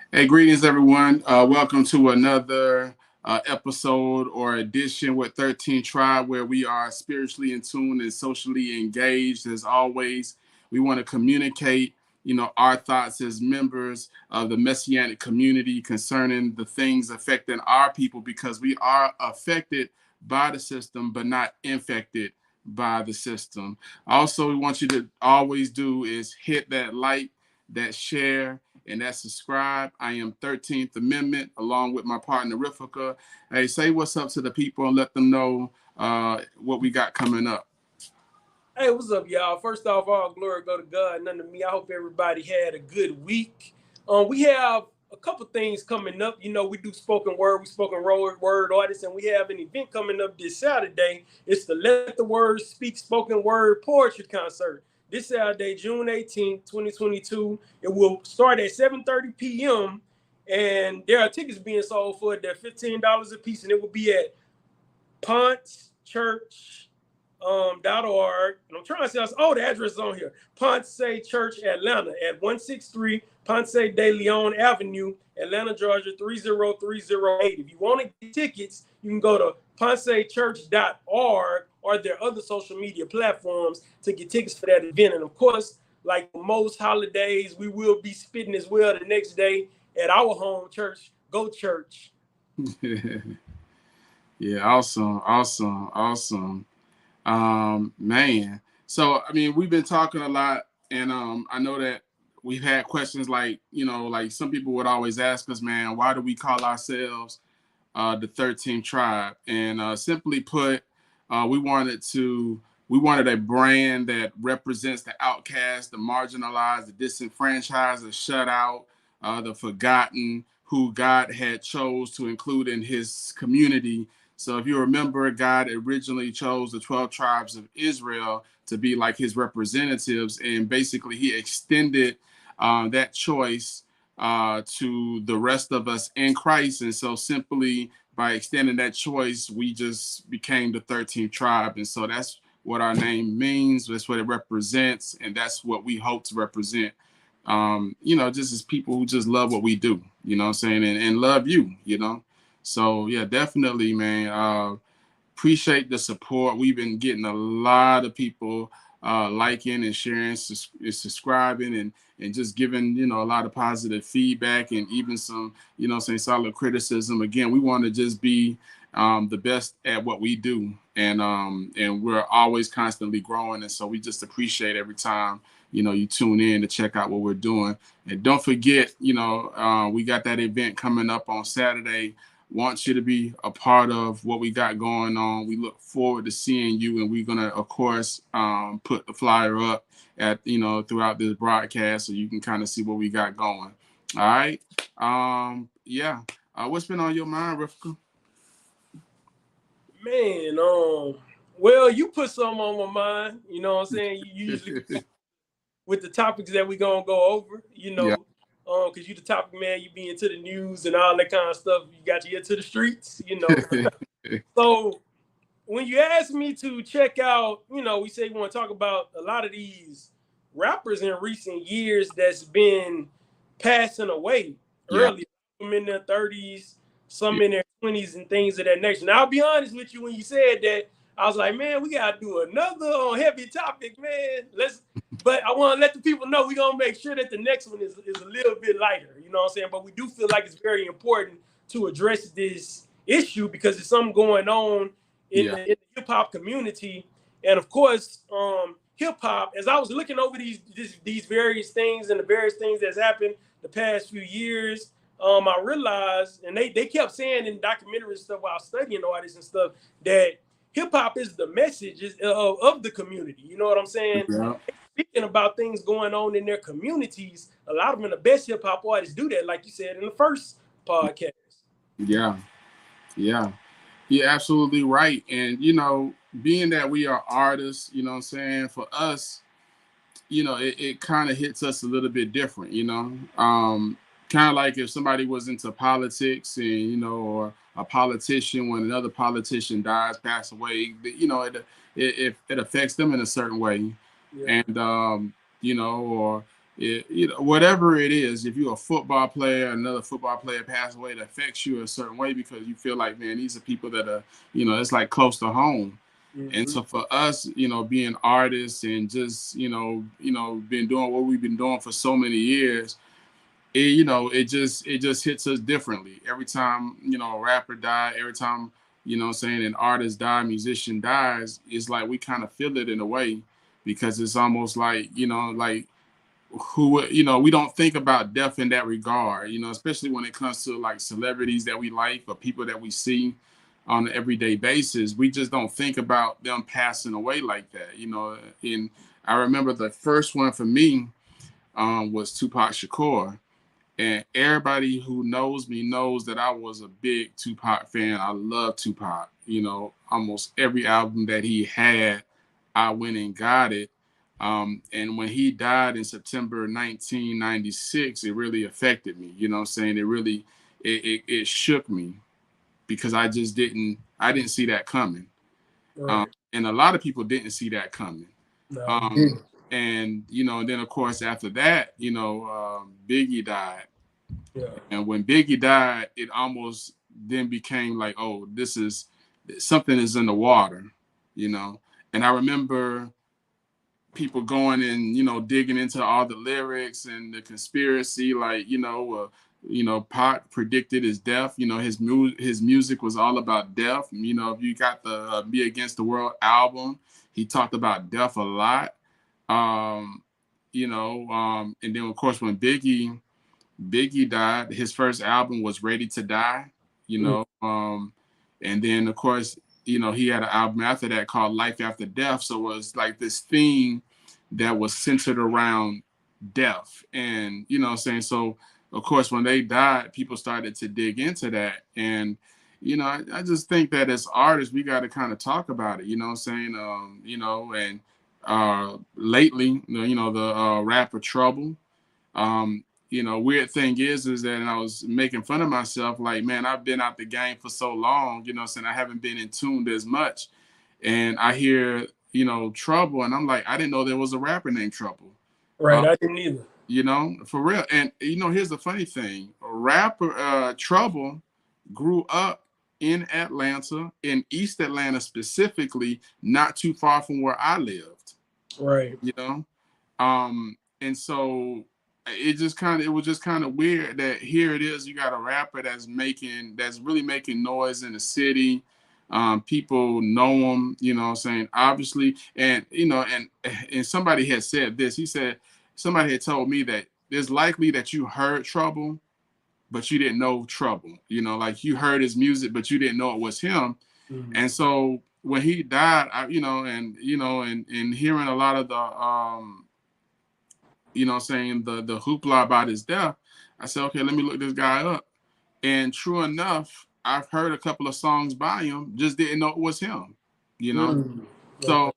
Hey, greetings, everyone. Welcome to another episode or edition with 13 Tribe, where we are spiritually in tune and socially engaged. As always, we want to communicate, our thoughts as members of the Messianic community concerning the things affecting our people, because we are affected by the system, but not infected by the system. Also, we want you to always do is hit that like, that share, and that subscribe. I am 13th Amendment along with my partner Rifika. Hey, say what's up to the people and let them know what we got coming up. Hey, what's up, y'all? First off, all glory go to God, none to me. I hope everybody had a good week. We have a couple things coming up. You know, we do spoken word, we spoken word artists, and we have an event coming up this Saturday. It's the Let the Word Speak spoken word poetry concert. This Saturday, June 18th, 2022. It will start at 7:30 p.m. And there are tickets being sold for it. They're $15 a piece, and it will be at Ponce Church .org. And I'm trying to say, the address is on here. Ponce Church, Atlanta, at 163 Ponce de Leon Avenue, Atlanta, Georgia, 30308. If you want to get tickets, you can go to poncechurch.org or their other social media platforms to get tickets for that event. And of course, like most holidays, we will be spitting as well the next day at our home church, Go Church. Yeah, awesome. Man. So I mean, we've been talking a lot, and I know that we've had questions like, like some people would always ask us, man, why do we call ourselves the 13th Tribe? And simply put, we wanted to we wanted a brand that represents the outcast, the marginalized, the disenfranchised, the shut out, the forgotten, who God had chose to include in his community. So if you remember, God originally chose the 12 tribes of Israel to be like his representatives, and basically he extended that choice to the rest of us in Christ. And so simply by extending that choice, we just became the 13th tribe. And so that's what our name means. That's what it represents. And that's what we hope to represent. Just as people who just love what we do, you know what I'm saying? And love you. So yeah, definitely, man. Appreciate the support. We've been getting a lot of people liking and sharing, subscribing, and just giving, a lot of positive feedback, and even some, saying solid criticism. Again, we want to just be the best at what we do, and we're always constantly growing. And so we just appreciate every time, you tune in to check out what we're doing. And don't forget, we got that event coming up on Saturday. Want you to be a part of what we got going on. We look forward to seeing you, and we're gonna, of course, put the flyer up at throughout this broadcast, so you can kind of see what we got going. All right. Yeah. What's been on your mind, Rifka? Man, well, you put something on my mind. You know what I'm saying? You usually with the topics that we gonna go over. Yeah. Because you the topic man, you be into the news and all that kind of stuff. You got your ear to the streets. So when you asked me to check out, we say we want to talk about a lot of these rappers in recent years that's been passing away Yeah. early. Some in their 30s, some in their 20s, and things of that nature. Now, I'll be honest with you, when you said that, I was like, man, we gotta do another heavy topic, man. But I want to let the people know we're gonna make sure that the next one is a little bit lighter. You know what I'm saying? But we do feel like it's very important to address this issue because there's something going on in Yeah. the hip hop community, and of course, hip hop. As I was looking over these various things and the various things that's happened the past few years, I realized, and they kept saying in documentaries stuff while studying artists and stuff, that hip hop is the message of the community. You know what I'm saying? Yeah. Speaking about things going on in their communities, a lot of them, the best hip hop artists, do that, like you said in the first podcast. Yeah. Yeah. You're absolutely right. And being that we are artists, what I'm saying, for us, it kind of hits us a little bit different, kind of like if somebody was into politics, and or a politician, when another politician dies, pass away, it affects them in a certain way. Yeah. And or whatever it is, if you're a football player, another football player passed away, that affects you a certain way because you feel like, man, these are people that are, it's like close to home. And Mm-hmm. so for us, being artists and just, been doing what we've been doing for so many years, it just hits us differently. Every time, a rapper die, every time, what I'm saying, an artist die, musician dies, it's like we kind of feel it in a way because it's almost like, like who, we don't think about death in that regard, especially when it comes to like celebrities that we like or people that we see on an everyday basis. We just don't think about them passing away like that. And I remember the first one for me was Tupac Shakur. And everybody who knows me knows that I was a big Tupac fan. I love Tupac. Almost every album that he had, I went and got it. And when he died in September 1996, it really affected me. You know what I'm saying? It really, it shook me because I didn't see that coming. Right. And a lot of people didn't see that coming. No, we Um, didn't. and, then of course, after that, Biggie died. Yeah. And when Biggie died, it almost then became like, oh, this is something is in the water, you know. And I remember people going and digging into all the lyrics and the conspiracy, like Pac predicted his death. His music was all about death. If you got the "Be Against the World" album, he talked about death a lot. Um, and then of course when Biggie died, his first album was Ready to Die, you Mm. know. And then of course, he had an album after that called Life After Death. So it was like this theme that was centered around death. And what I'm saying, so of course when they died, people started to dig into that. And I just think that as artists, we got to kind of talk about it, what I'm saying? And lately, the rapper Trouble. Weird thing is that and I was making fun of myself, like, man, I've been out the game for so long, saying I haven't been in tuned as much. And I hear, Trouble, and I'm like, I didn't know there was a rapper named Trouble. Right. Uh, I didn't either. for real. And here's the funny thing. Rapper Trouble grew up in Atlanta, in East Atlanta specifically, not too far from where I lived, Right. you know? And so it was just kind of weird that here it is, you got a rapper that's really making noise in the city. People know him, what I'm saying, obviously. And and somebody had said this. He said somebody had told me that it's likely that you heard Trouble, but you didn't know Trouble. Like you heard his music, but you didn't know it was him. Mm. And so when he died, and hearing a lot of the saying the hoopla about his death, I said, okay, let me look this guy up. And true enough, I've heard a couple of songs by him, just didn't know it was him, you know. Mm. Okay. So,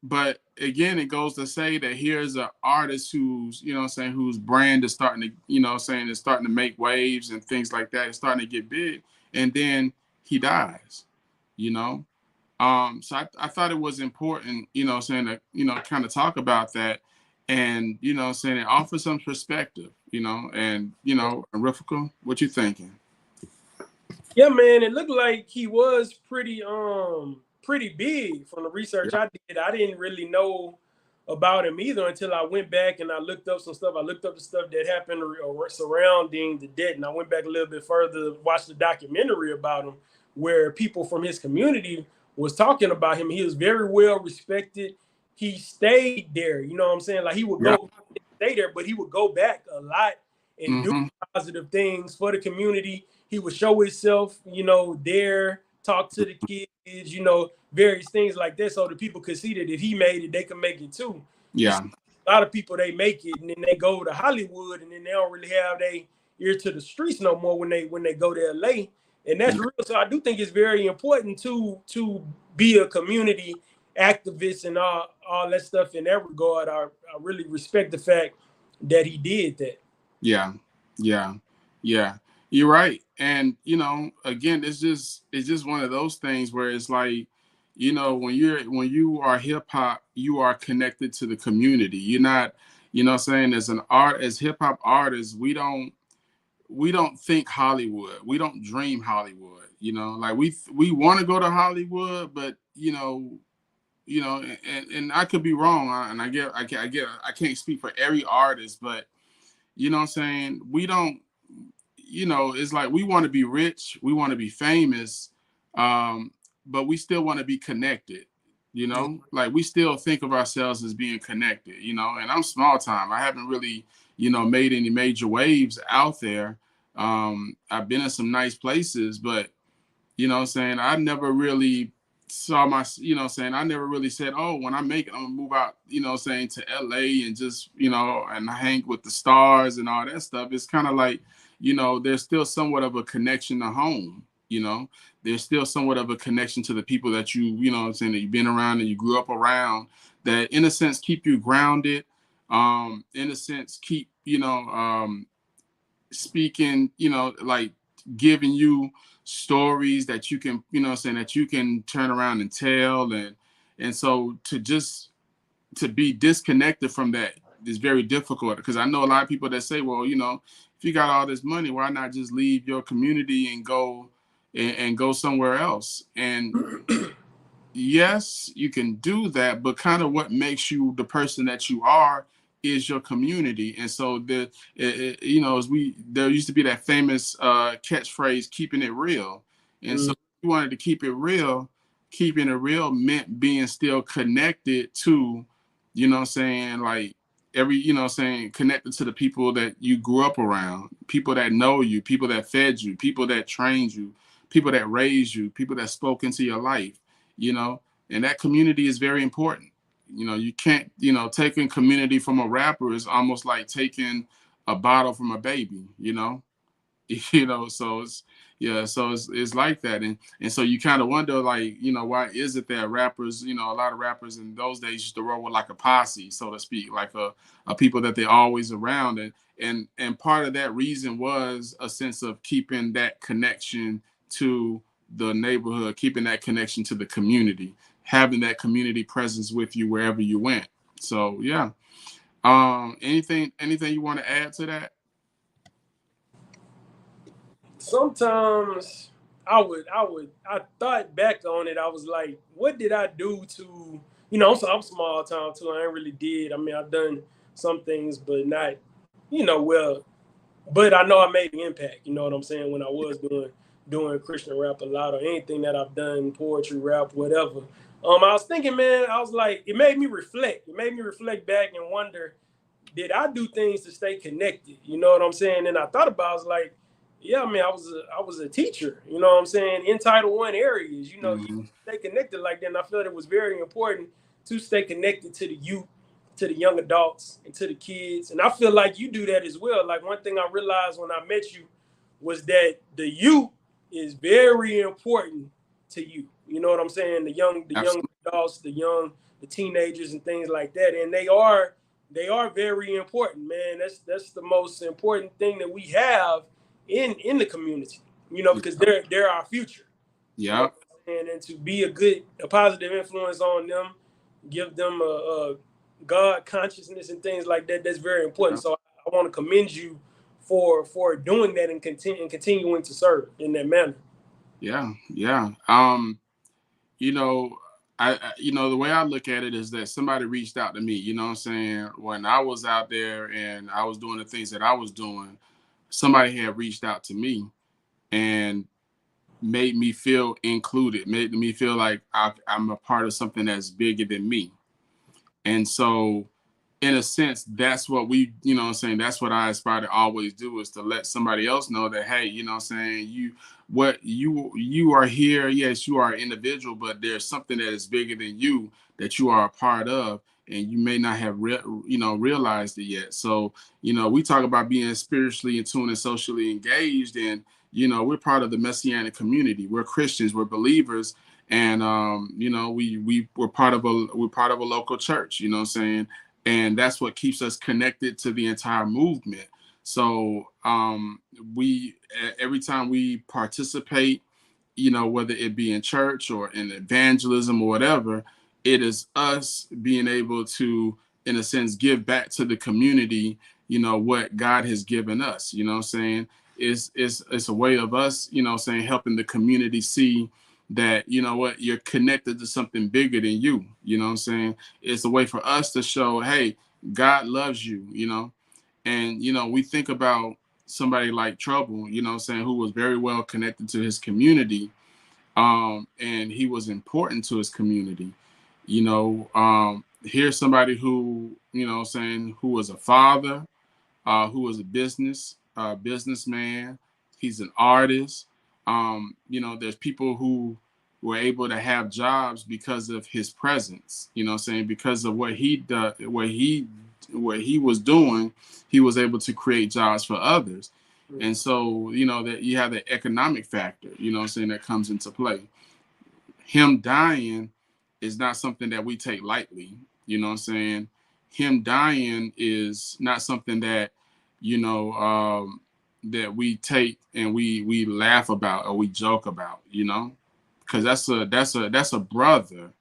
but again, it goes to say that here's an artist who's, whose brand is starting to, is starting to make waves and things like that. It's starting to get big, and then he dies, you know. So I thought it was important, to, kind of talk about that and, saying it offer some perspective, and, Rifka, what you thinking? Yeah, man, it looked like he was pretty big from the research Yeah. I did. I didn't really know about him either until I went back and I looked up some stuff. I looked up the stuff that happened surrounding the death, and I went back a little bit further, watched the documentary about him, where people from his community was talking about him. He was very well respected. He stayed there. You know what I'm saying? Like he would Yeah. go stay there, but he would go back a lot and do Mm-hmm. positive things for the community. He would show himself, there, talk to the kids, various things like that, so the people could see that if he made it, they could make it too. You see, Yeah. a lot of people they make it and then they go to Hollywood and then they don't really have they ear to the streets no more when they go to LA. And that's real. So I do think it's very important to be a community activist and all that stuff in that regard. I really respect the fact that he did that. Yeah. Yeah. Yeah. You're right. And again, it's just one of those things where it's like, when you are hip hop, you are connected to the community. You're not, You know what I'm saying? As an art, as hip hop artists, we don't think Hollywood. We don't dream Hollywood. You know, like we want to go to Hollywood, but and I could be wrong, and I can't speak for every artist, but you know what I'm saying? We don't, it's like we want to be rich, we want to be famous, um, but we still want to be connected. Like we still think of ourselves as being connected. And I'm small time. I haven't really, made any major waves out there. I've been in some nice places, but what I'm saying, I never really saw my, what I'm saying, I never really said, oh, when I make it, I'm gonna move out, what I'm saying, to LA and just, and hang with the stars and all that stuff. It's kind of like, there's still somewhat of a connection to home. There's still somewhat of a connection to the people that what I'm saying, that you've been around and you grew up around, that in a sense keep you grounded, in a sense keep, speaking, like giving you stories that you can, saying, that you can turn around and tell. And so to be disconnected from that is very difficult, because I know a lot of people that say, well, if you got all this money, why not just leave your community and go and go somewhere else? And yes, you can do that, but kind of what makes you the person that you are is your community. And so as there used to be that famous catchphrase, keeping it real. And so we wanted to keep it real. Keeping it real meant being still connected to, what I'm saying, like what I'm saying, connected to the people that you grew up around, people that know you, people that fed you, people that trained you, people that raised you, people that spoke into your life, and that community is very important. You can't, taking community from a rapper is almost like taking a bottle from a baby, so it's, yeah, so it's like that. And so you kind of wonder, like, why is it that rappers, a lot of rappers in those days used to roll with like a posse, so to speak, like a people that they're always around. And part of that reason was a sense of keeping that connection to the neighborhood, keeping that connection to the community, having that community presence with you wherever you went. So yeah. Anything you want to add to that? Sometimes I thought back on it. I was like, what did I do to, so I'm small time too. I ain't really did. I mean, I've done some things, but not, well, but I know I made an impact. You know what I'm saying? When I was doing Christian rap a lot, or anything that I've done, poetry, rap, whatever. I was thinking, man, I was like, it made me reflect. It made me reflect back and wonder, did I do things to stay connected? You know what I'm saying? And I thought about, I was like, yeah, I mean, I was a teacher. You know what I'm saying? In Title I areas, you Mm-hmm. stay connected like that. And I felt it was very important to stay connected to the youth, to the young adults, and to the kids. And I feel like you do that as well. Like, one thing I realized when I met you was that the youth is very important to you. You know what I'm saying? The young Absolutely. adults, the teenagers and things like that. And they are very important, man. That's the most important thing that we have in the community. Because they're our future. You know Yeah. what I'm saying? And to be a positive influence on them, give them a God consciousness and things like that. That's very important. Yeah. So I want to commend you for doing that and continuing to serve in that manner. Yeah. Yeah. You know, the way I look at it is that somebody reached out to me, what I'm saying? When I was out there and I was doing the things that I was doing, somebody had reached out to me and made me feel included, made me feel like I'm a part of something that's bigger than me. And so, in a sense, that's what we, what I'm saying, that's what I aspire to always do, is to let somebody else know that, hey, what I'm saying, you are here. Yes, you are an individual, but there's something that is bigger than you that you are a part of, and you may not have realized it yet. So, we talk about being spiritually in tune and socially engaged, and we're part of the Messianic community. We're Christians, we're believers, and we're part of a local church, what I'm saying, and that's what keeps us connected to the entire movement. So we every time we participate, whether it be in church or in evangelism or whatever, it is us being able to in a sense, give back to the community, what God has given us. You know what I'm saying? It's a way of us, saying, helping the community see that, what, you're connected to something bigger than you. You know what I'm saying? It's a way for us to show, hey, God loves you. And, we think about somebody like Trouble, saying, who was very well connected to his community. And he was important to his community. Here's somebody who, saying, who was a father, who was a businessman. He's an artist. There's people who were able to have jobs because of his presence. Saying, because of what he did, what he was doing, he was able to create jobs for others. And so, that you have the economic factor, saying, that comes into play. Him dying is not something that we take lightly. You know what I'm saying? Him dying is not something that, that we take and we laugh about or we joke about, because that's a brother,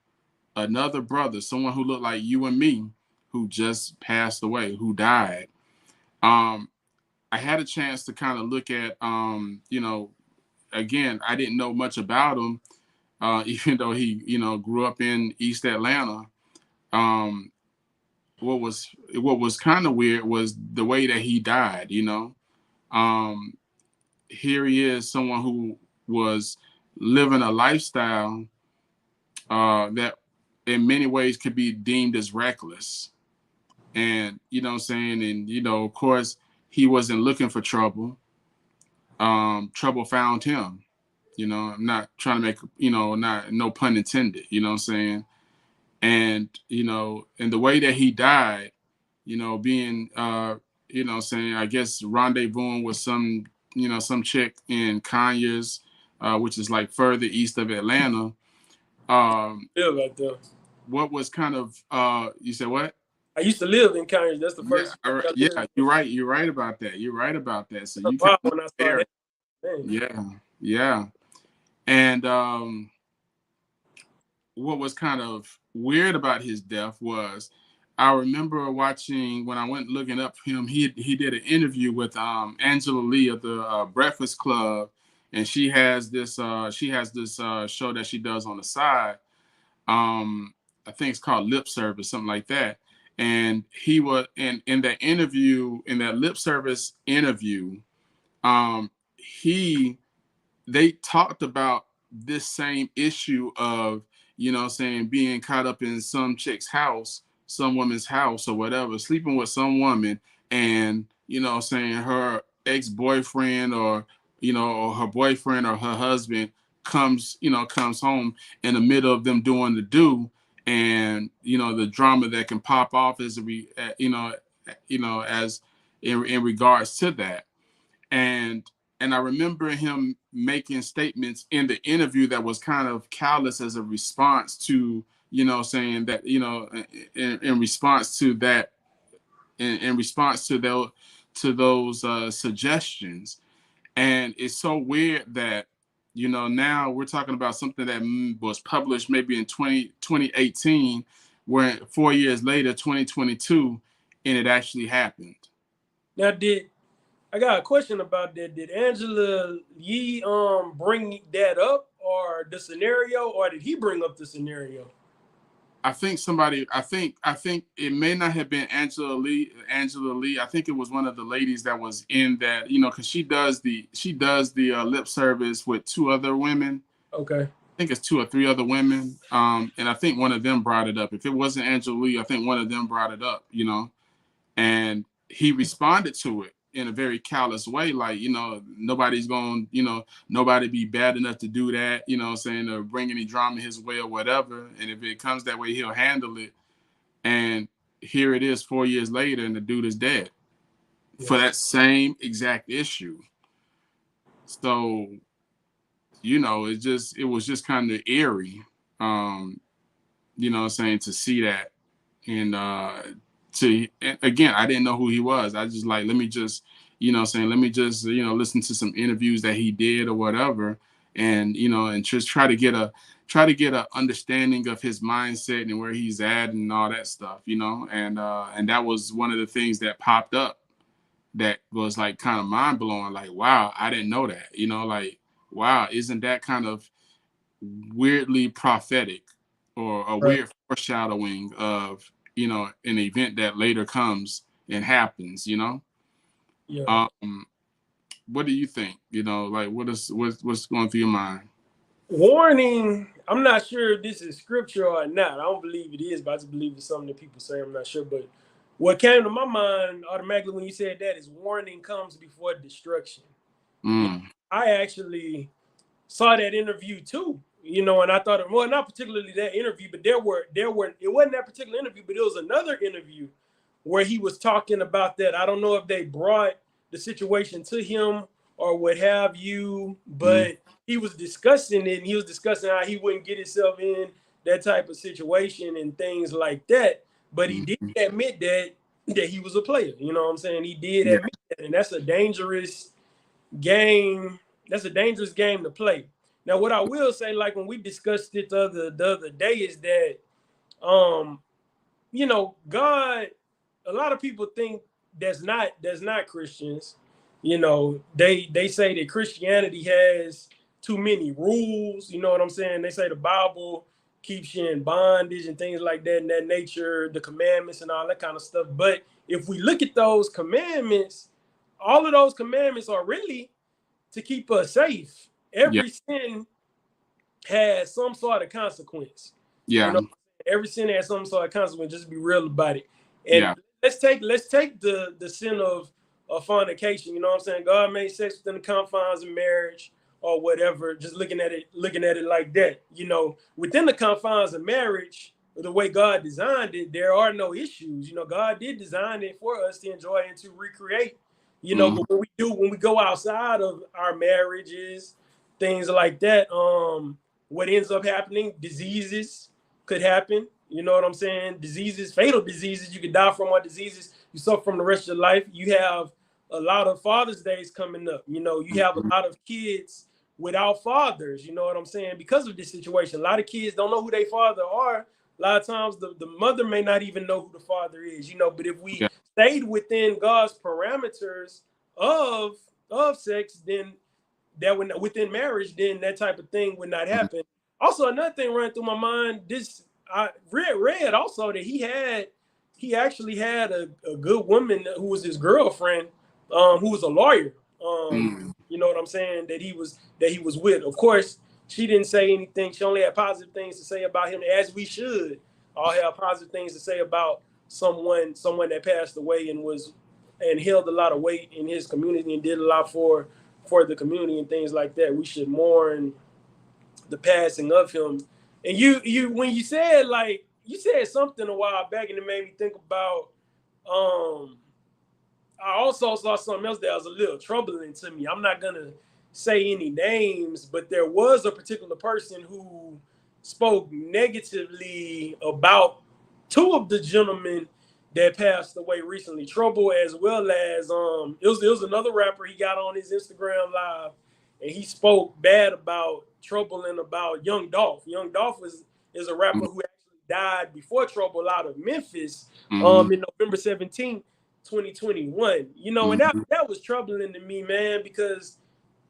another brother, someone who looked like you and me, who just passed away, who died. I had a chance to kind of look at, again, I didn't know much about him, even though he, grew up in East Atlanta. Um, what was kind of weird was the way that he died. Um, Here he is, someone who was living a lifestyle that, in many ways, could be deemed as reckless. And what I'm saying, and of course, he wasn't looking for trouble. Trouble found him. I'm not trying to make, not, no pun intended. You know what I'm saying? And and the way that he died, being saying, I guess, rendezvousing with some chick in Conyers, which is like further east of Atlanta. Yeah, right there. What was kind of, you said what? I used to live in Conyers. That's the Yeah, first place I lived. yeah, you're right about that. You're right about that. So A you kind while of when I there. started. Man. Yeah, yeah. And what was kind of weird about his death was, I remember watching, when I went looking up him, he did an interview with Angela Lee of the Breakfast Club, and she has this show that she does on the side. I think it's called Lip Service, something like that. And he was in that interview, in that lip service interview, he they talked about this same issue of, saying, being caught up in some chick's house, some woman's house or whatever, sleeping with some woman, and saying her ex-boyfriend, or her boyfriend or her husband comes home in the middle of them doing the do, and the drama that can pop off as we as in regards to that. And I remember him making statements in the interview that was kind of callous as a response to, saying that, in response to that, in response to those suggestions. And it's so weird that, now we're talking about something that was published maybe in 2018, where 4 years later, 2022, and it actually happened. Now, I got a question about that? Did Angela Yee bring that up, or the scenario, or did he bring up the scenario? I think somebody. I think it may not have been Angela Lee. Angela Lee. I think it was one of the ladies that was in that. Because she does the lip service with two other women. Okay. I think it's two or three other women. And I think one of them brought it up. If it wasn't Angela Lee, I think one of them brought it up. And he responded to it in a very callous way, like, nobody's going, nobody be bad enough to do that, saying, or bring any drama his way or whatever. And if it comes that way, he'll handle it. And here it is 4 years later, and the dude is dead for that same exact issue. So, it was just kind of eerie, saying, to see that. And again, I didn't know who he was. I just like, let me just, let me just, listen to some interviews that he did or whatever, and and just try to get try to get an understanding of his mindset and where he's at and all that stuff, you know. And that was one of the things that popped up that was like kind of mind blowing. Like, wow, I didn't know that, you know. Like, wow, isn't that kind of weirdly prophetic or a Right. weird foreshadowing of, you know, an event that later comes and happens, you know. Yeah. um what do you think, you know, like what's going through your mind? Warning. I'm not sure if this is scripture or not. I don't believe it is, but I just believe it's something that people say. I'm not sure. But what came to my mind automatically when you said that is warning comes before destruction. You Mm, know, I actually saw that interview too, you know, and I thought, well, not particularly that interview, but there were it wasn't that particular interview, but it was another interview where he was talking about that. I don't know if they brought the situation to him or what have you, mm, but he was discussing it, and he was discussing how he wouldn't get himself in that type of situation and things like that. But he did mm, admit that he was a player. You know what I'm saying? He did yeah, admit that, and that's a dangerous game. That's a dangerous game to play. Now, what I will say, like when we discussed it the other day, is that um, you know, God, a lot of people think that's not Christians. You know, they say that Christianity has too many rules. You know what I'm saying? They say the Bible keeps you in bondage and things like that, and that nature, the commandments and all that kind of stuff. But if we look at those commandments, all of those commandments are really to keep us safe. yeah, Every sin has some sort of consequence. You yeah, know, every sin has some sort of consequence. Just be real about it. And yeah, let's take the sin of fornication. You know what I'm saying? God made sex within the confines of marriage or whatever. Just looking at it like that. You know, within the confines of marriage, the way God designed it, there are no issues. You know, God did design it for us to enjoy and to recreate. You know, mm, but when we go outside of our marriages, things like that, what ends up happening, diseases could happen. You know what I'm saying? Diseases, fatal diseases, you could die from, or diseases you suffer from the rest of your life. You have a lot of Father's Days coming up. You know, you have a mm, lot of kids without fathers. You know what I'm saying? Because of this situation, a lot of kids don't know who their father are. A lot of times, the mother may not even know who the father is. You know, but if we yeah, stayed within God's parameters of of sex, then that would, within marriage, then that type of thing would not mm, happen. Also, another thing running through my mind, this I read also that he actually had a good woman who was his girlfriend, who was a lawyer. mm, You know what I'm saying? That he was with. Of course, she didn't say anything. She only had positive things to say about him, as we should all have positive things to say about someone that passed away and was and held a lot of weight in his community and did a lot for the community and things like that. We should mourn the passing of him. And you when you said, like, you said something a while back, and it made me think about, um I also saw something else that was a little troubling to me. I'm not gonna say any names, but there was a particular person who spoke negatively about two of the gentlemen that passed away recently. Trouble, as well as it was another rapper. He got on his Instagram live and he spoke bad about Trouble and about Young Dolph. Young Dolph is a rapper mm, who actually died before Trouble out of Memphis, mm, in November 17th, 2021. You know, and that mm, that was troubling to me, man, because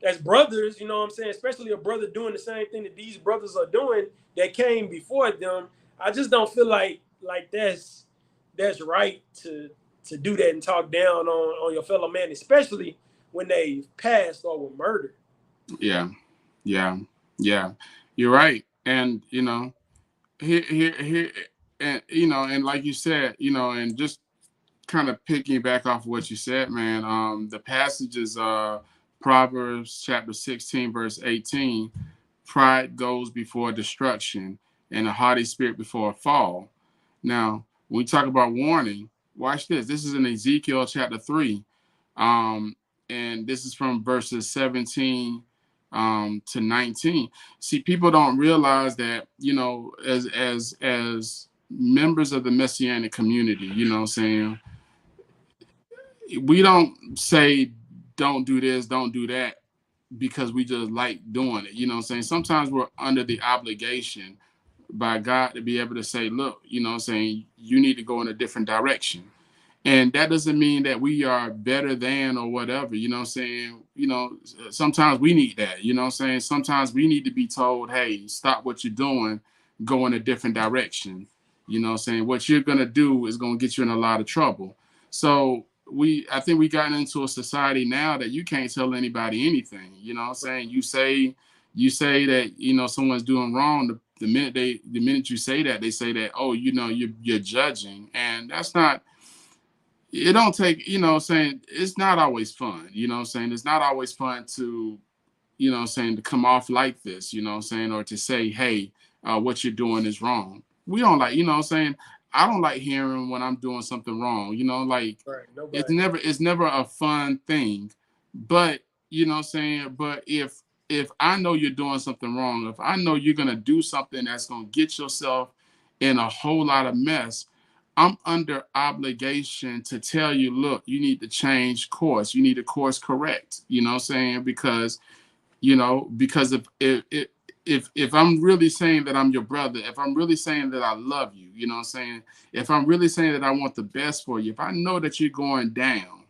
as brothers, you know what I'm saying, especially a brother doing the same thing that these brothers are doing that came before them, I just don't feel like that's right to do that and talk down on your fellow man, especially when they passed or were murdered. yeah, yeah, yeah, you're right. And you know, here, and you know, and like you said, you know, and just kind of picking back off of what you said, man. The passage is Proverbs chapter 16, verse 18. Pride goes before destruction, and a haughty spirit before a fall. Now, when we talk about warning, watch this. This is in Ezekiel chapter 3. Um, and this is from verses 17 to 19. See, people don't realize that, you know, as members of the messianic community, you know what I'm saying, we don't say don't do this, don't do that, because we just like doing it. You know what I'm saying? Sometimes we're under the obligation by God to be able to say, look, you know what I'm saying, you need to go in a different direction. And that doesn't mean that we are better than or whatever, you know what I'm saying? You know, sometimes we need that, you know what I'm saying? Sometimes we need to be told, hey, stop what you're doing, go in a different direction. You know what I'm saying? What you're gonna do is gonna get you in a lot of trouble. So I think we gotten into a society now that you can't tell anybody anything. You know what I'm saying? You say that, you know, someone's doing wrong, the minute you say that, they say that, oh, you know, you're judging. And that's not, it don't take, you know what I'm saying, it's not always fun. You know what I'm saying? It's not always fun to, you know what I'm saying, to come off like this, you know what I'm saying, or to say, hey, what you're doing is wrong. We don't like, you know what I'm saying, I don't like hearing when I'm doing something wrong, you know, like Right. it's Nobody. never a fun thing. But you know what I'm saying, but if I know you're doing something wrong, if I know you're gonna do something that's gonna get yourself in a whole lot of mess, I'm under obligation to tell you, look, you need to change course. You need to course correct. You know what I'm saying? Because if I'm really saying that I'm your brother, if I'm really saying that I love you, you know what I'm saying? If I'm really saying that I want the best for you, if I know that you're going down,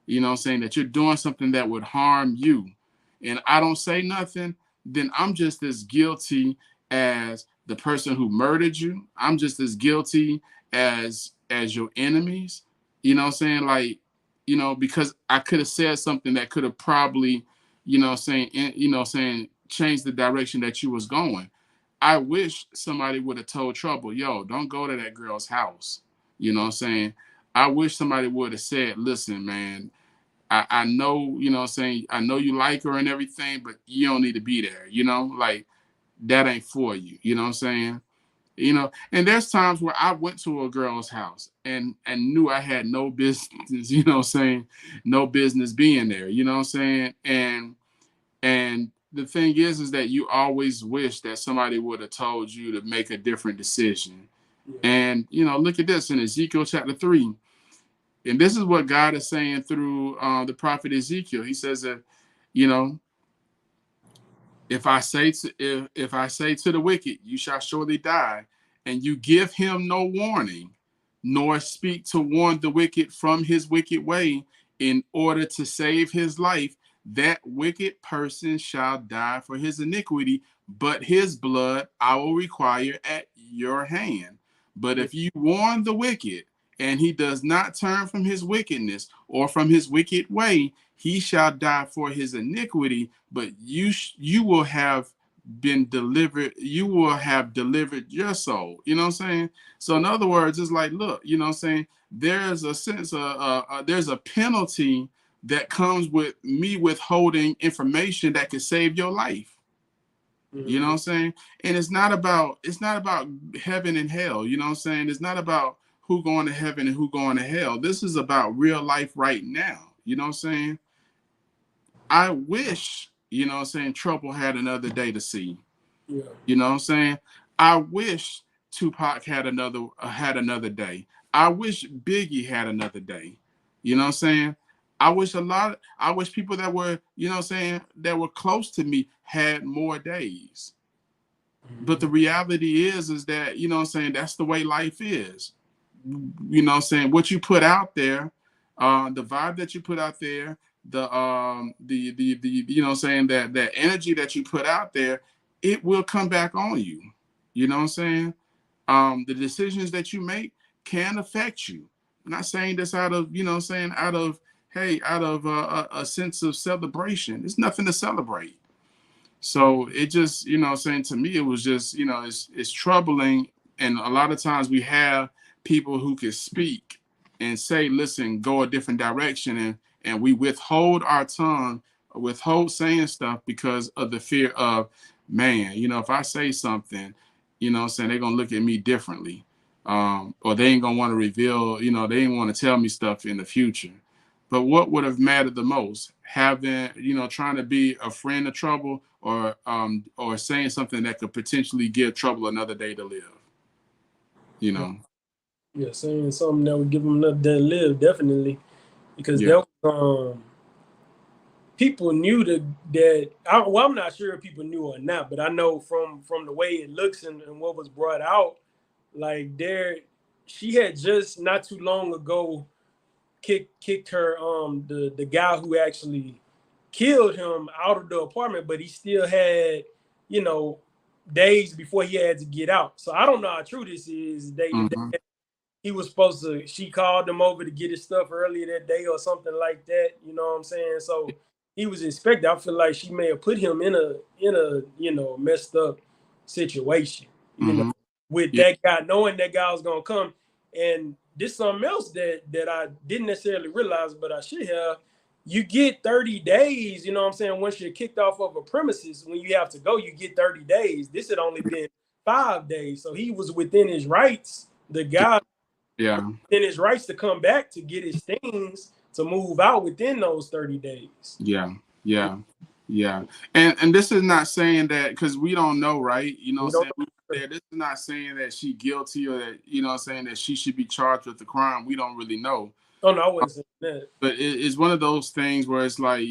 you know what I'm saying, that you're doing something that would harm you, and I don't say nothing, then I'm just as guilty as the person who murdered you. I'm just as guilty as your enemies. You know what I'm saying? Like, you know, because I could have said something that could have probably, changed the direction that you was going. I wish somebody would have told Trouble, yo, don't go to that girl's house. You know what I'm saying? I wish somebody would have said, listen, man, I know, you know what I'm saying, I know you like her and everything, but you don't need to be there, you know? Like, that ain't for you, you know what I'm saying? You know, and there's times where I went to a girl's house and knew I had no business, you know what I'm saying, no business being there, you know what I'm saying? And the thing is that you always wish that somebody would have told you to make a different decision. Yeah. And you know, look at this in Ezekiel chapter 3. And this is what God is saying through the prophet Ezekiel. He says that, you know, if I say to the wicked, you shall surely die, and you give him no warning, nor speak to warn the wicked from his wicked way in order to save his life, that wicked person shall die for his iniquity, but his blood I will require at your hand. But Yeah. if you warn the wicked, and he does not turn from his wickedness or from his wicked way, he shall die for his iniquity, but you will have been delivered, you will have delivered your soul. You know what I'm saying? So in other words, it's like, look, you know what I'm saying, there's a sense of there's a penalty that comes with me withholding information that could save your life. You know what Mm-hmm. I'm saying? And it's not about heaven and hell. You know what I'm saying? It's not about who going to heaven and who going to hell. This is about real life right now. You know what I'm saying? I wish, you know what I'm saying, Trouble had another day to see. Yeah. You know what I'm saying? I wish Tupac had another day. I wish Biggie had another day. You know what I'm saying? I wish people that were, you know what I'm saying, that were close to me had more days. But the Mm-hmm. reality is that, you know what I'm saying, that's the way life is. You know what I'm saying, what you put out there, the vibe that you put out there, the you know what I'm saying, that energy that you put out there, it will come back on you. You know what I'm saying? The decisions that you make can affect you. I'm not saying this out of, you know what I'm saying, out of a sense of celebration. There's nothing to celebrate. So it just, you know, saying, to me, it was just, you know, it's troubling. And a lot of times we have people who can speak and say, listen, go a different direction. And we withhold our tongue, withhold saying stuff because of the fear of, man, you know, if I say something, you know what I'm saying, they're going to look at me differently. Or they ain't going to want to reveal, you know, they ain't want to tell me stuff in the future. But what would have mattered the most? Having, you know, trying to be a friend of Trouble, or saying something that could potentially give Trouble another day to live. You know. Yeah, saying something that would give them another day to live, definitely, because Yeah. that was people knew well, I'm not sure if people knew or not, but I know from the way it looks and what was brought out, like she had just not too long ago kicked her the guy who actually killed him out of the apartment, but he still had, you know, days before he had to get out. So I don't know how true this is. Mm-hmm. He was supposed to, she called him over to get his stuff earlier that day or something like that. You know what I'm saying? So he was inspected. I feel like she may have put him in a messed up situation, Mm-hmm. with Yeah. that guy, knowing that guy was gonna come. And this something else that I didn't necessarily realize, but I should have. You get 30 days, you know what I'm saying? Once you're kicked off of a premises, when you have to go, you get 30 days. This had only been 5 days. So he was within his rights. The guy Yeah. in his rights to come back to get his things to move out within those 30 days. Yeah. Yeah. Yeah. And this is not saying that, because we don't know, right? You know We what I'm don't saying? know. This is not saying that she guilty or that, you know what I'm saying, that she should be charged with the crime. We don't really know. Oh no, I wasn't saying that. But it's one of those things where it's like,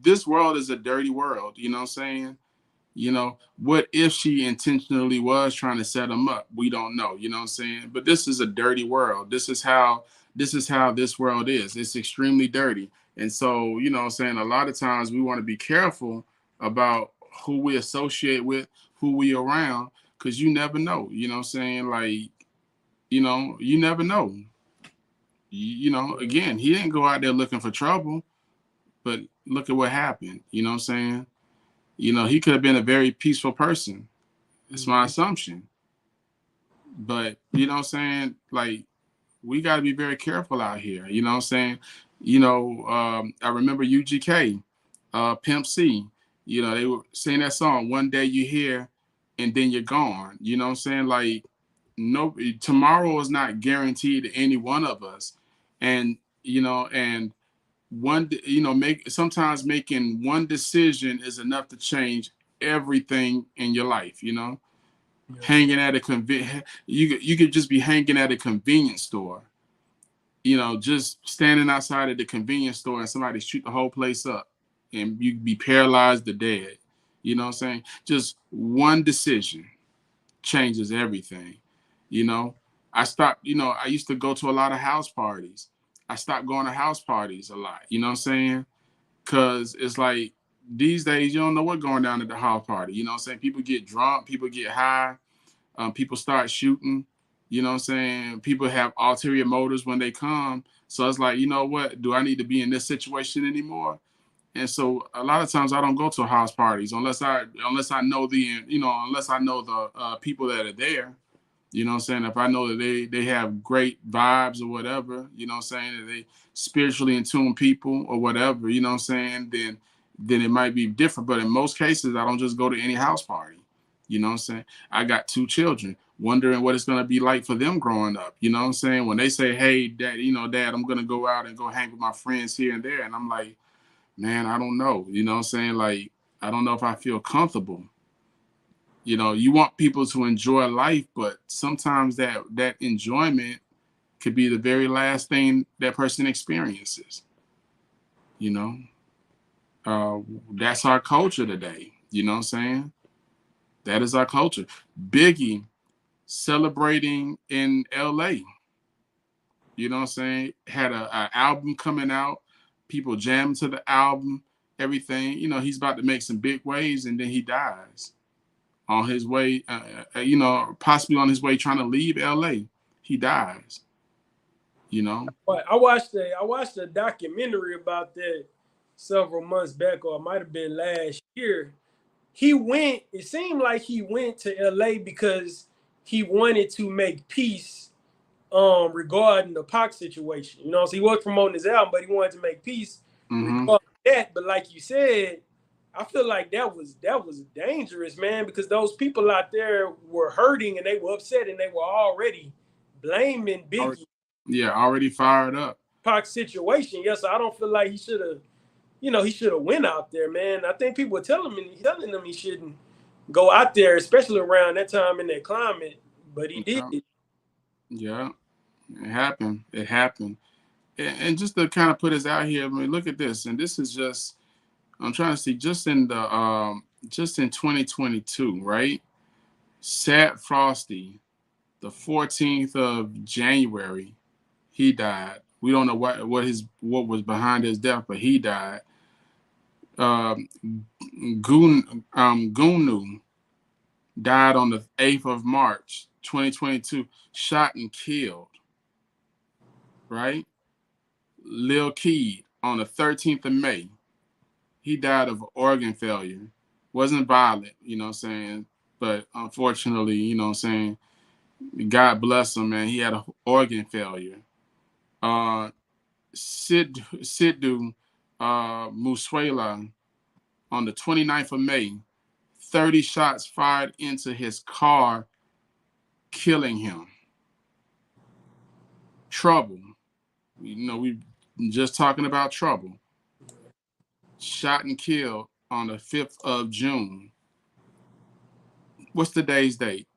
this world is a dirty world, you know what I'm saying? What if she intentionally was trying to set him up? We don't know, you know what I'm saying? But this is a dirty world. This is how this world is. It's extremely dirty. And so, you know what I'm saying, a lot of times we want to be careful about who we associate with, who we around, because you never know, you know what I'm saying? Like, you never know. Again, he didn't go out there looking for trouble, but look at what happened. You know what I'm saying? He could have been a very peaceful person. That's my assumption. But you know what I'm saying? Like, we got to be very careful out here. You know what I'm saying? I remember UGK, Pimp C. They were saying that song, "One Day You Here, and Then You're Gone." You know what I'm saying? Like, no, tomorrow is not guaranteed to any one of us, and and make sometimes making one decision is enough to change everything in your life. Hanging at you could just be hanging at a convenience store, just standing outside of the convenience store and somebody shoot the whole place up and you be paralyzed or dead. You know what I'm saying? Just one decision changes everything. You know, I stopped, I used to go to a lot of house parties. I stopped going to house parties a lot. You know what I'm saying? Because it's like these days, you don't know what's going down at the house party. You know what I'm saying? People get drunk, people get high, people start shooting. You know what I'm saying? People have ulterior motives when they come. So it's like, you know what? Do I need to be in this situation anymore? And so a lot of times I don't go to house parties unless I know unless I know the people that are there. You know what I'm saying? If I know that they have great vibes or whatever, you know what I'm saying, that they spiritually in tune people or whatever, you know what I'm saying, then it might be different. But in most cases, I don't just go to any house party. You know what I'm saying? I got 2 children, wondering what it's gonna be like for them growing up. You know what I'm saying? When they say, "Hey, Dad, I'm gonna go out and go hang with my friends here and there," and I'm like, man, I don't know. You know what I'm saying? Like, I don't know if I feel comfortable. You want people to enjoy life, but sometimes that enjoyment could be the very last thing that person experiences. You know, that's our culture today. You know what I'm saying? That is our culture. Biggie celebrating in LA. You know what I'm saying? Had a album coming out. People jam to the album. Everything. He's about to make some big waves, and then he dies on his way, possibly on his way trying to leave LA. He dies, you know. But I watched a documentary about that several months back, or it might have been last year. It seemed like he went to LA because he wanted to make peace regarding the Pac situation. So he was promoting his album, but he wanted to make peace Mm-hmm. regarding that. But like you said, I feel like that was dangerous, man, because those people out there were hurting and they were upset and they were already blaming Already, Biggie yeah, already fired up. Pac situation. Yes, I don't feel like he should have went out there, man. I think people were telling him he shouldn't go out there, especially around that time in that climate. But he Yeah, did. yeah, it happened. It happened, and just to kind of put us out here, I mean, look at this, and this is just I'm trying to see just in 2022, right? Sad Frosty, the 14th of January, he died. We don't know what was behind his death, but he died. Um, Gunu died on the 8th of March, 2022, shot and killed. Right, Lil Keed on the 13th of May, he died of organ failure. Wasn't violent, you know what I'm saying? But unfortunately, you know what I'm saying, God bless him, man. He had an organ failure. Uh, Sidhu Muswela on the 29th of May, 30 shots fired into his car, killing him. Trouble. You know, we just talking about trouble. Shot and killed on the 5th of June. What's today's date?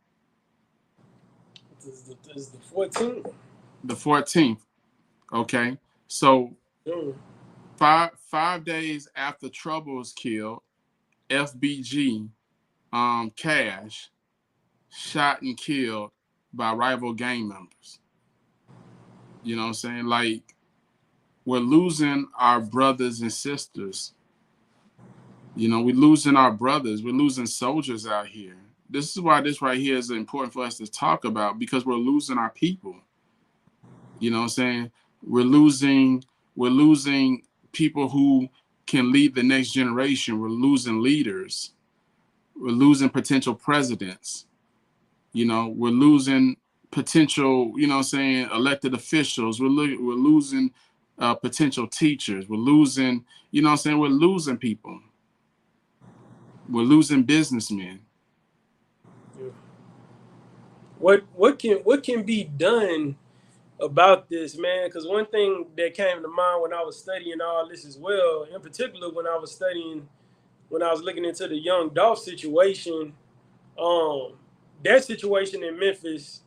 This is the 14th. The 14th. Okay. So Mm. five days after Trouble was killed, FBG Cash shot and killed by rival gang members. You know what I'm saying? Like, we're losing our brothers and sisters. You know, we're losing our brothers. We're losing soldiers out here. This is why this right here is important for us to talk about, because we're losing our people. You know what I'm saying? We're losing we're losing people who can lead the next generation. We're losing leaders. We're losing potential presidents. You know, we're losing potential, you know what I'm saying, elected officials. We're losing potential teachers. We're losing, you know what I'm saying, we're losing people. We're losing businessmen. Yeah. What can be done about this, man? Because one thing that came to mind when I was studying all this as well, in particular when I was looking into the young Dolph situation, um, that situation in Memphis,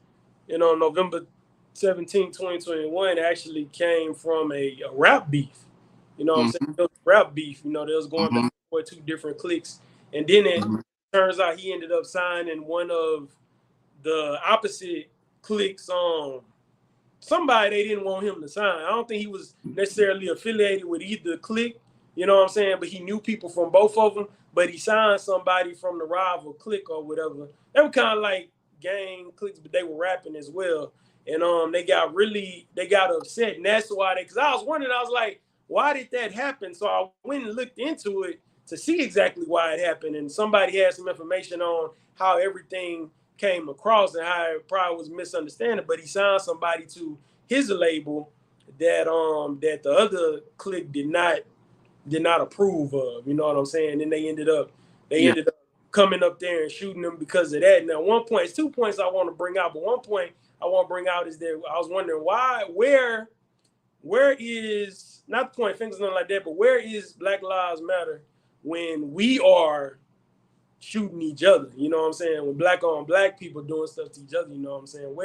November 17, 2021, actually came from a rap beef. You know what I'm saying? Mm-hmm, It was rap beef. They was going back mm-hmm, and forth, two different cliques. And then it mm-hmm. turns out he ended up signing one of the opposite cliques somebody they didn't want him to sign. I don't think he was necessarily affiliated with either clique, you know what I'm saying? But he knew people from both of them. But he signed somebody from the rival clique or whatever. They were kind of like gang cliques, but they were rapping as well. And they got upset, and that's why because I was wondering, I was like, why did that happen? So I went and looked into it to see exactly why it happened, and somebody had some information on how everything came across and how it probably was misunderstanding. But he signed somebody to his label that the other clique did not approve of. You know what I'm saying? And they Yeah. ended up coming up there and shooting them because of that. Now, one point, it's 2 points I want to bring out, but one point I want to bring out is that I was wondering where is not to point fingers, nothing like that, but where is Black Lives Matter when we are shooting each other? You know what I'm saying? When black on black people doing stuff to each other, you know what I'm saying?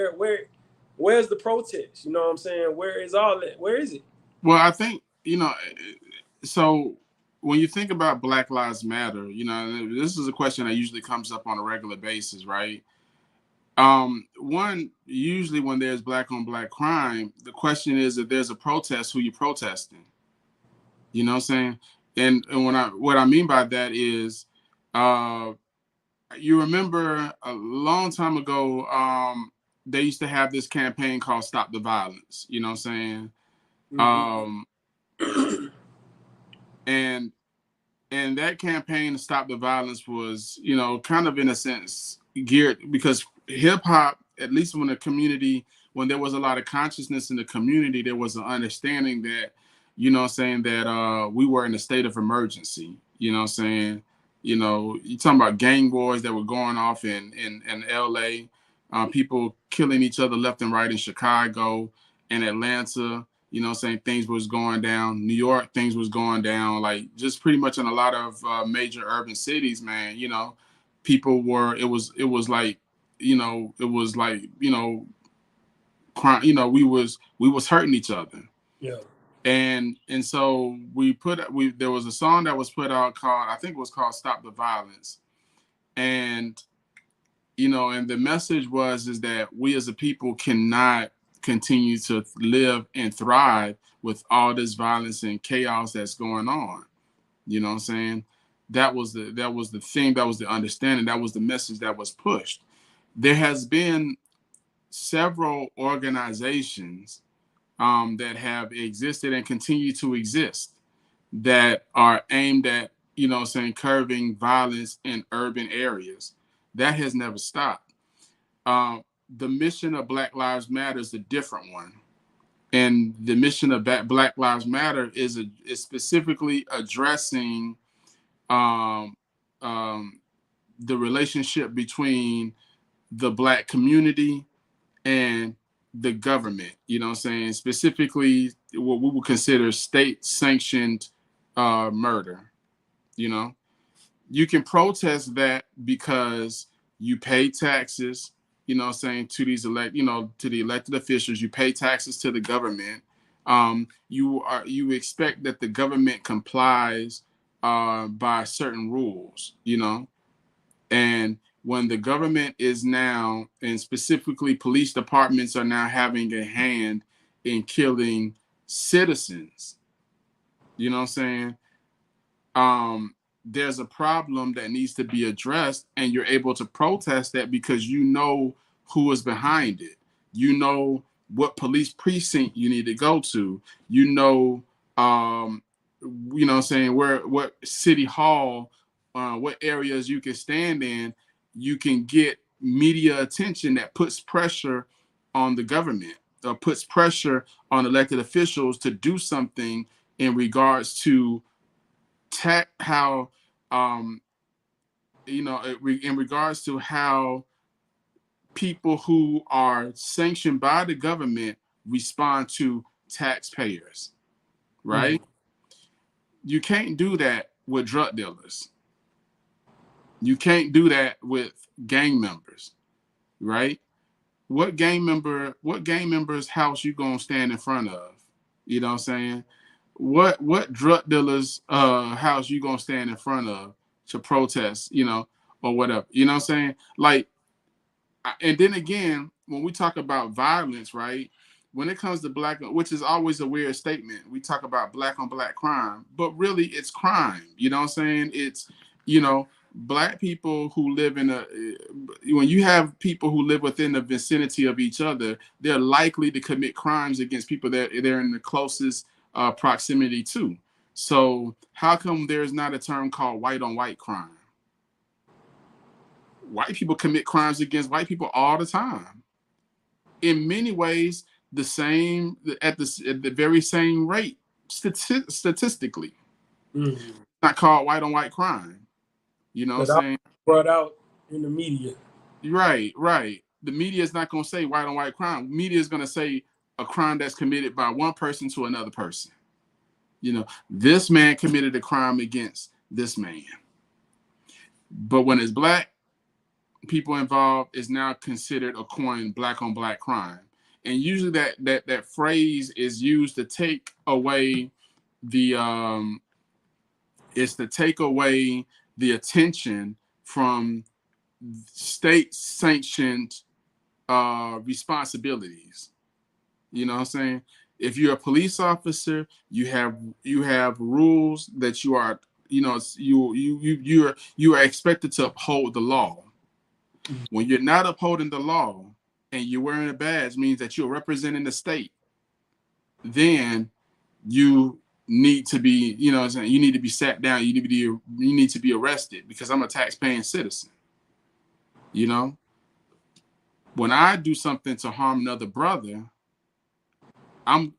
Where's the protest? You know what I'm saying? Where is all that? Where is it? Well, I think, so when you think about Black Lives Matter, this is a question that usually comes up on a regular basis, right? One, usually when there's black on black crime, the question is, if there's a protest, who you protesting? You know what I'm saying? And what I mean by that is, uh, you remember a long time ago, they used to have this campaign called Stop the Violence. You know what I'm saying? Mm-hmm. Um, and and that campaign to stop the violence was, kind of in a sense geared, because hip hop, at least when there was a lot of consciousness in the community, there was an understanding that, saying that we were in a state of emergency. You know what I'm saying? You talking about gang wars that were going off in LA, people killing each other left and right in Chicago and Atlanta. You know what I'm saying? Things was going down. New York, things was going down. Like, just pretty much in a lot of major urban cities, man, people were, it was like, it was like, crime, we was hurting each other. Yeah. And so we there was a song that was put out called, I think it was called "Stop the Violence," and and the message was is that we as a people cannot continue to live and thrive with all this violence and chaos that's going on. You know what I'm saying? That was the thing, that was the understanding, that was the message that was pushed. There has been several organizations that have existed and continue to exist that are aimed at, saying, curbing violence in urban areas. That has never stopped. The mission of Black Lives Matter is a different one. And the mission of Black Lives Matter is specifically addressing um, um, the relationship between the Black community and the government, specifically what we would consider state sanctioned murder. You know, you can protest that because you pay taxes, to these to the elected officials. You pay taxes to the government. You expect that the government complies by certain rules, and when the government is now, and specifically police departments are now having a hand in killing citizens, you know what I'm saying? There's a problem that needs to be addressed, and you're able to protest that because you know who is behind it. You know what police precinct you need to go to. You know, um, what I'm saying, what city hall, what areas you can stand in. You can get media attention that puts pressure on the government, or puts pressure on elected officials to do something in regards to how um in regards to how people who are sanctioned by the government respond to taxpayers, Mm. right? You can't do that with drug dealers. You can't do that with gang members, right? What gang member's house you gonna stand in front of? You know what I'm saying? What drug dealer's house you gonna stand in front of to protest, or whatever. You know what I'm saying? Like, and then again, when we talk about violence, right? When it comes to black, which is always a weird statement, we talk about black on black crime, but really it's crime. You know what I'm saying? It's, black people who live in when you have people who live within the vicinity of each other, they're likely to commit crimes against people that they're in the closest proximity to. So how come there's not a term called white on white crime? White people commit crimes against white people all the time. In many ways, the same at the very same rate, statistically. Mm. Not called white on white crime. You know what I'm But I saying? brought out in the media. Right, right. The media is not going to say white on white crime. Media is going to say a crime that's committed by one person to another person. This man committed a crime against this man. But when it's black people involved, is now considered a coin black on black crime. And usually that phrase is used to take away the it's to take away the attention from state sanctioned responsibilities. You know what I'm saying? If you're a police officer, you have rules that you are, you are expected to uphold the law. Mm. When you're not upholding the law and you're wearing a badge, means that you're representing the state. Then you need to be, what I'm saying, you need to be sat down. You need to be arrested because I'm a tax-paying citizen. You know, when I do something to harm another brother, I'm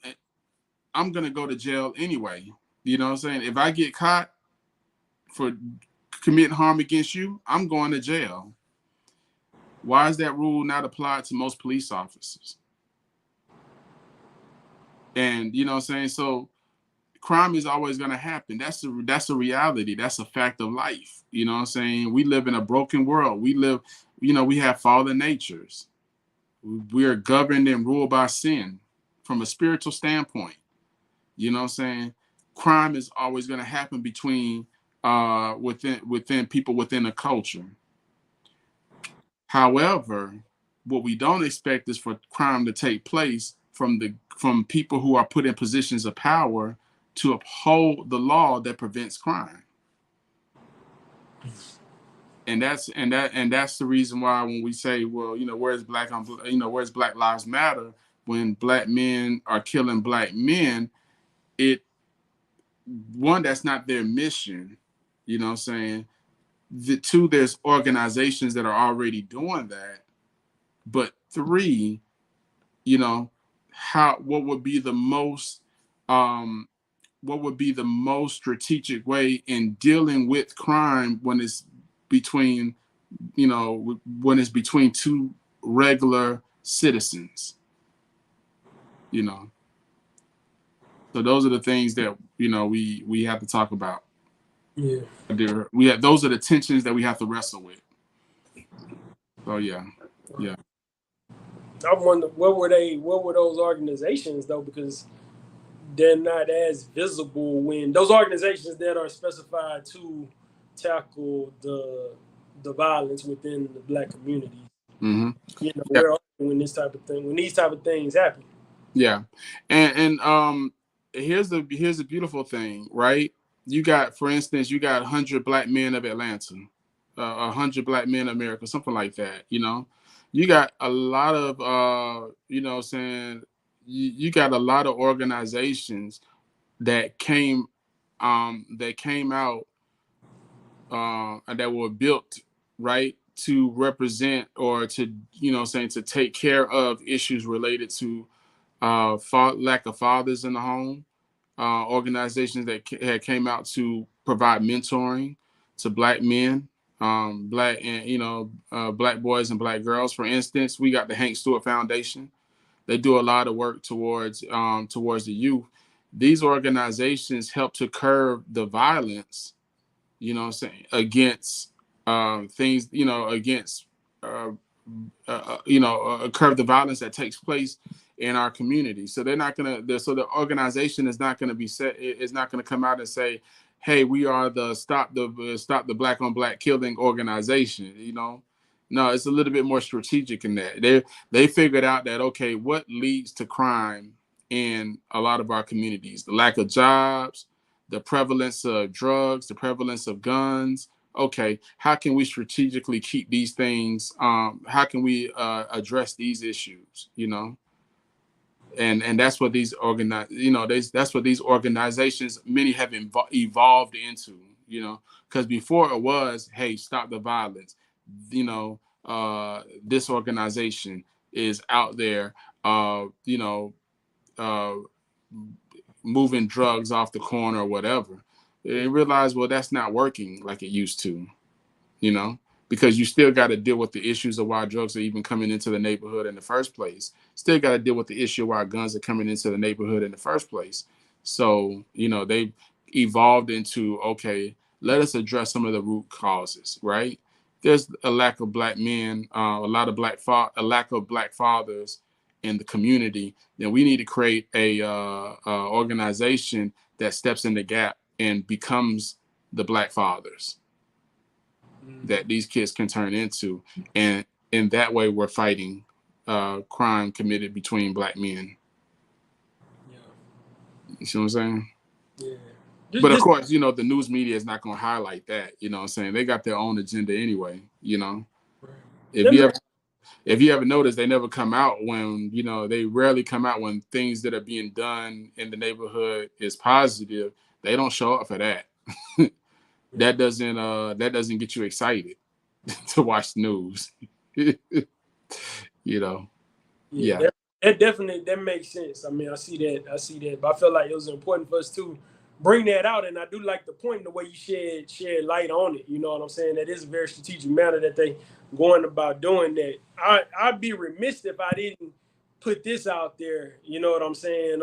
I'm gonna go to jail anyway. You know what I'm saying? If I get caught for committing harm against you, I'm going to jail. Why is that rule not applied to most police officers? And you know what I'm saying? So crime is always going to happen. That's a reality. That's a fact of life. You know what I'm saying? We live in a broken world. We have fallen natures. We are governed and ruled by sin from a spiritual standpoint. You know what I'm saying? Crime is always going to happen between within people within a culture. However, what we don't expect is for crime to take place from people who are put in positions of power to uphold the law that prevents crime. And that's the reason why when we say, well, where's where's Black Lives Matter, when black men are killing black men, it one, that's not their mission. You know what I'm saying? The two, there's organizations that are already doing that. But three, you know, how what would be the most um strategic way in dealing with crime between when it's between two regular citizens, you know. So those are the things that we have to talk about. Yeah. We have those are the tensions that we have to wrestle with. So yeah, yeah. I wonder what were those organizations though, because they're not as visible when those organizations that are specified to tackle the violence within the black community. Mm-hmm. Yeah, Where are they when these type of things happen? yeah. And here's the beautiful thing, right? You got, for instance, you got 100 black men of Atlanta, 100 black men of America, something like that. You got a lot of saying you got a lot of organizations that came out and that were built, right, to represent or to saying to take care of issues related to lack of fathers in the home. Organizations that had came out to provide mentoring to black men, black and black boys and black girls. For instance, we got the Hank Stewart Foundation. They do a lot of work towards the youth. These organizations help to curb the violence, what I'm saying, against things, against uh, curb the violence that takes place in our community. So they're not gonna. So the organization is not gonna be set. Is not gonna come out and say, "Hey, we are the stop the black on black killing organization." No, it's a little bit more strategic in that. They figured out that, okay, what leads to crime in a lot of our communities? The lack of jobs, the prevalence of drugs, the prevalence of guns. Okay, how can we strategically keep these things? How can we address these issues? And that's what that's what these organizations, many have evolved into. Because before it was, hey, stop the violence. This organization is out there, uh, moving drugs off the corner or whatever. They realize, well, that's not working like it used to, you know, because you still got to deal with the issues of why drugs are even coming into the neighborhood in the first place. Still got to deal with the issue of why guns are coming into the neighborhood in the first place. So, they evolved into, okay, let us address some of the root causes, right? There's a lack of black men, a lack of black fathers in the community. Then we need to create a organization that steps in the gap and becomes the black fathers that these kids can turn into, and in that way we're fighting crime committed between black men. Yeah, You see what I'm saying? yeah. But of Just course, the news media is not going to highlight that. You know what I'm saying? They got their own agenda anyway. If let you me. ever if you ever notice, they never come out when they rarely come out when things that are being done in the neighborhood is positive. They don't show up for that. That doesn't get you excited to watch the news. you know Yeah, yeah. that definitely that makes sense. I mean, I see that. I see that. But I feel like it was important for us to bring that out, and I do like the point in the way you shed light on it. You know what I'm saying? That is a very strategic manner that they going about doing that. I'd be remiss if I didn't put this out there. You know what I'm saying?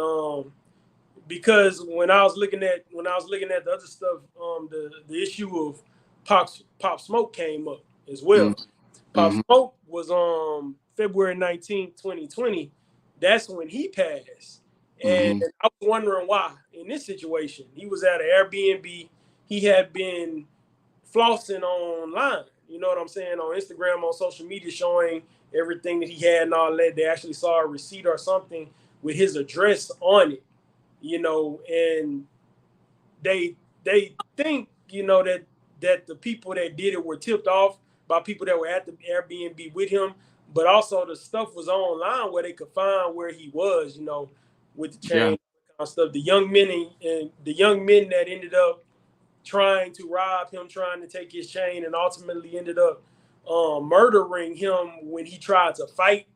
Because when I was looking at the other stuff, the issue of Pop Smoke came up as well. Pop Mm-hmm. Smoke was February 19th, 2020. That's when he passed. And Mm-hmm. I was wondering why in this situation. He was at an Airbnb. He had been flossing online. You know what I'm saying? On Instagram, on social media, showing everything that he had and all that. They actually saw a receipt or something with his address on it. And they think that the people that did it were tipped off by people that were at the Airbnb with him, but also the stuff was online where they could find where he was, with the Yeah. chain kind of stuff. The young men and the young men that ended up trying to rob him, trying to take his chain, and ultimately ended up murdering him when he tried to fight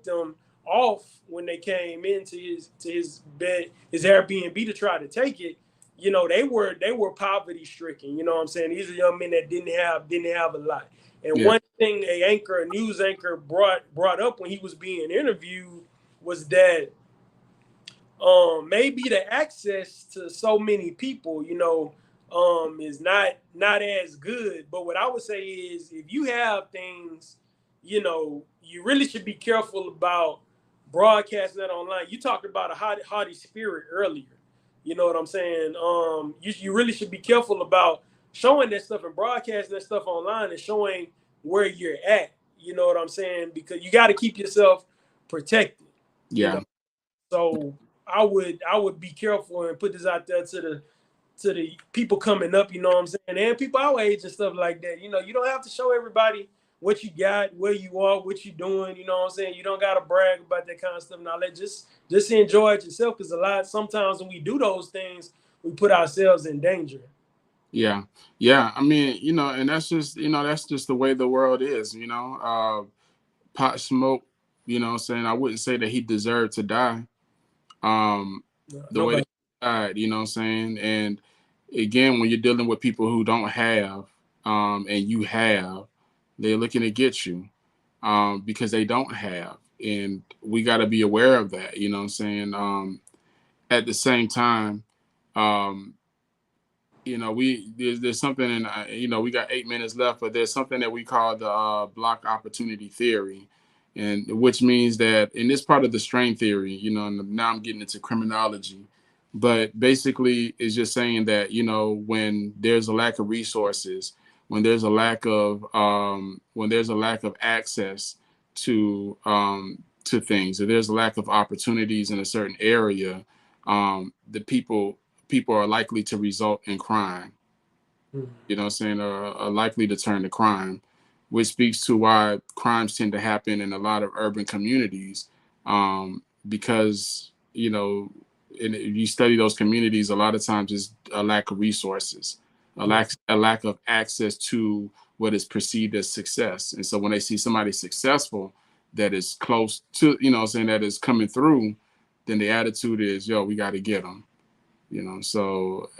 them off when they came into his bed, his Airbnb to try to take it. They were poverty stricken. You know what I'm saying? These are young men that didn't have a lot. And Yeah. one thing a news anchor brought up when he was being interviewed was that maybe the access to so many people, is not as good. But what I would say is, if you have things, you really should be careful about broadcasting that online. You talked about a haughty spirit earlier. You know what I'm saying? You really should be careful about showing that stuff and broadcasting that stuff online and showing where you're at. You know what I'm saying? Because you got to keep yourself protected. You know, Yeah. so I would be careful and put this out there to the people coming up, you know what I'm saying, and people our age and stuff like that. You don't have to show everybody what you got, where you are, what you doing. You know what I'm saying? You don't gotta brag about that kind of stuff. Now let just enjoy it yourself, because sometimes when we do those things, we put ourselves in danger. Yeah. Yeah. I mean, and that's just the way the world is, pot smoke, saying I wouldn't say that he deserved to die. Um, the way that Nobody. he died, saying? And again, when you're dealing with people who don't have, and you have, they're looking to get you, because they don't have. And we got to be aware of that, at the same time, um, there's something, and we got 8 minutes left, but there's something that we call the block opportunity theory, and which means that, and this part of the strain theory, and now I'm getting into criminology, but basically it's just saying that when there's a lack of resources, when there's a lack of access to things, or there's a lack of opportunities in a certain area, the people are likely to result in crime, Mhm. are likely to turn to crime, which speaks to why crimes tend to happen in a lot of urban communities, because, if you study those communities, a lot of times it's a lack of resources, Yeah. a lack of access to what is perceived as success. And so when they see somebody successful that is close to, that is coming through, then the attitude is, yo, we got to get them. So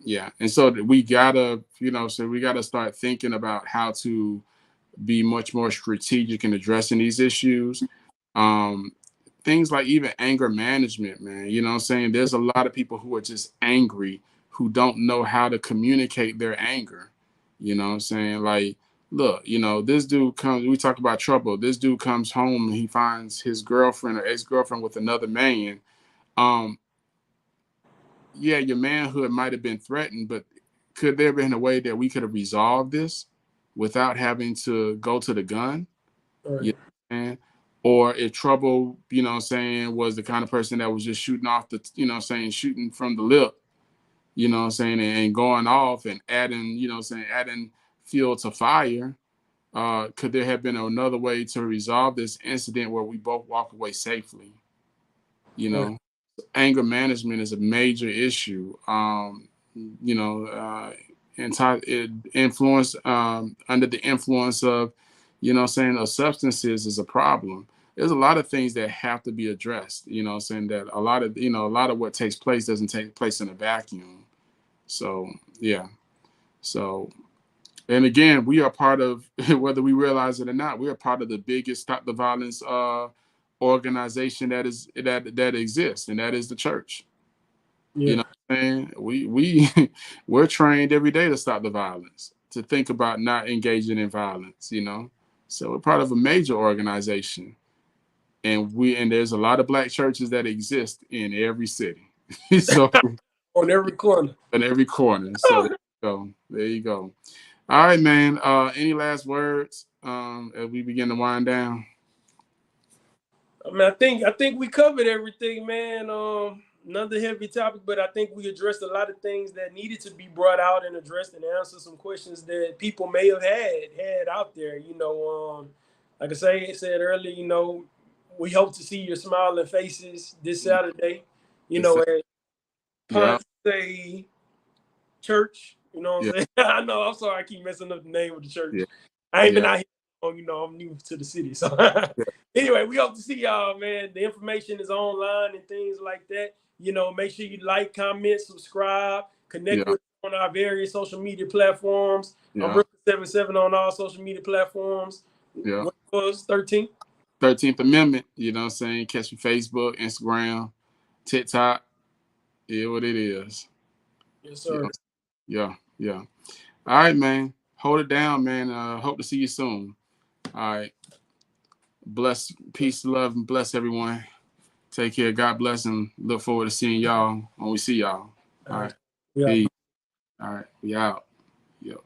yeah, and so we gotta, we gotta start thinking about how to be much more strategic in addressing these issues. um Things like even anger management, man. There's a lot of people who are just angry, who don't know how to communicate their anger. Like, look, this dude comes, we talk about trouble, this dude comes home and he finds his girlfriend or ex-girlfriend with another man. um yeah, your manhood might have been threatened, but could there have been a way that we could have resolved this without having to go to the gun? All You right. know what I'm saying? Or if Trouble, was the kind of person that was just shooting off the, shooting from the lip, and going off and adding, adding fuel to fire. Could there have been another way to resolve this incident where we both walk away safely? You All right. know, Anger management is a major issue. You know, uh, Influence, under the influence of, of substances is a problem. There's a lot of things that have to be addressed. Saying that a lot of what takes place doesn't take place in a vacuum. So yeah. So, and again, we are part of, whether we realize it or not, we are part of the biggest stop the violence organization that exists, and that is the church. You Yeah. know what I'm saying? We we're trained every day to stop the violence, to think about not engaging in violence. So we're part of a major organization. and there's a lot of black churches that exist in every city. So On every corner. in every corner. So there you go. All right, man. Any last words as we begin to wind down? I mean, I think we covered everything, man. Another heavy topic, but I think we addressed a lot of things that needed to be brought out and addressed, and answered some questions that people may have had out there. Like I said earlier, we hope to see your smiling faces this Saturday. At Yeah, Ponce Church. You know what yeah, I'm saying? I know. I'm sorry. I keep messing up the name of the church. yeah, I ain't been yeah, out here long. I'm new to the city. So anyway, we hope to see y'all, man. The information is online and things like that. Make sure you like, comment, subscribe, connect yeah, with us on our various social media platforms. I'm yeah, Rooker77 on all social media platforms. yeah. What was 13? 13th Amendment. You know what I'm saying? Catch me Facebook, Instagram, TikTok. Yeah, what it is. Yes, Yeah, sir. yeah, yeah. All right, man. Hold it down, man. Hope to see you soon. All right. Bless, peace, love, and bless everyone. Take care. God bless, and look forward to seeing y'all when we see y'all. All All right. right. Yeah. Peace. All right. We out. Yo.